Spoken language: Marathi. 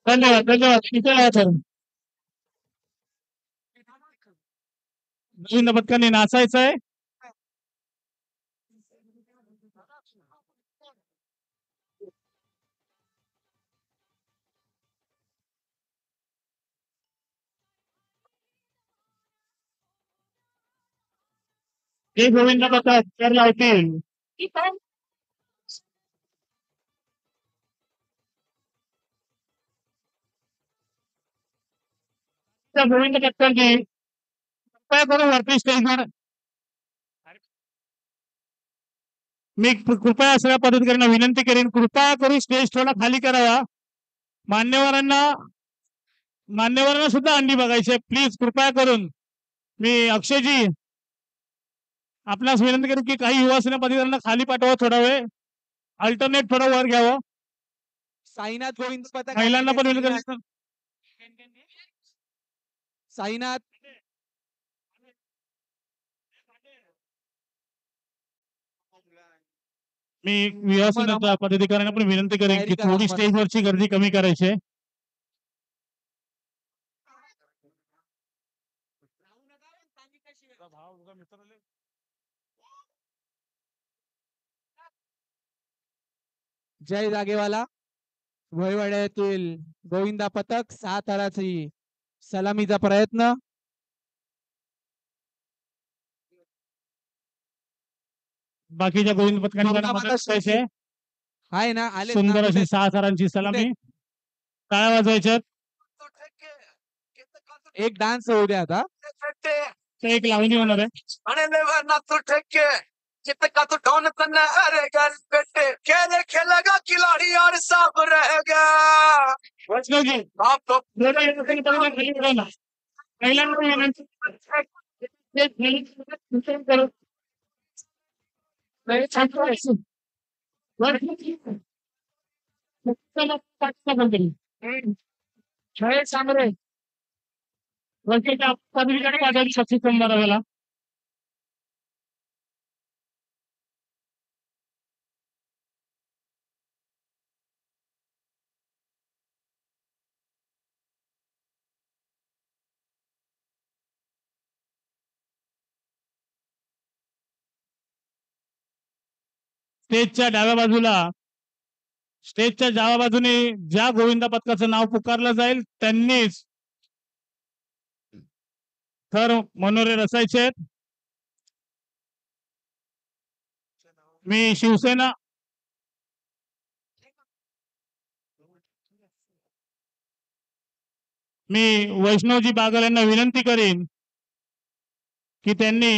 धन्यवाद धन्यवाद इथे या सर. गोविंद पथकांनी नाचायचंय. हे गोविंद पथक तर लावतील. त्या गोविंद पथकांची कृपया करून वरती स्टेजवर. मी कृपया सगळ्या पदाधिकाऱ्यांना विनंती करेन, कृपया करून स्टेज थोडा खाली करावा. मान्यवरांना मान्यवरांना सुद्धा अंडी बघायचे. प्लीज कृपया करून. मी अक्षयजी आपणास विनंती करेन की काही युवा सेना पदाधिकाऱ्यांना खाली पाठवा, थोडा वेळ अल्टरनेट थोडं वर घ्यावं. साईनाथ गोविंद पथक महिलांना पण विनंती करेन. साईनाथ मी युवा सेना पदाधिकाऱ्यांना पण विनंती करेन की थोडी स्टेजवरची गर्दी कमी करायची आहे. जय जागेवाला वहिवाड्यातील गोविंदा पथक 6 थराची सलामीचा प्रयत्न. बाकीच्या गोविंद पथकांना मदत करायची. हाय ना आले सुंदर अशी 6 थरांची सलामी. टाळ्या वाजवायच्यात. एक डान्स होऊ द्या आता. एक लावणी होणार आहे. चित्त का तो डॉन तन्ना हरे गल बेटे खेले खेलेगा खिलाड़ी और सब रहेगा. वैष्णवजी आप तो थोडं खाली बघा ना. महिलांना विनंती करू. शाळेत सांगरे वरच्या पदवीकडे पाठवली शक्ती संभारावेला. स्टेजच्या डाव्या बाजूने ज्या गोविंदा पथकाचं नाव पुकारलं जाईल त्यांनीच थर मनोरे रचायचे. मी शिवसेना वैष्णवजी बागल यांना विनंती करेन की त्यांनी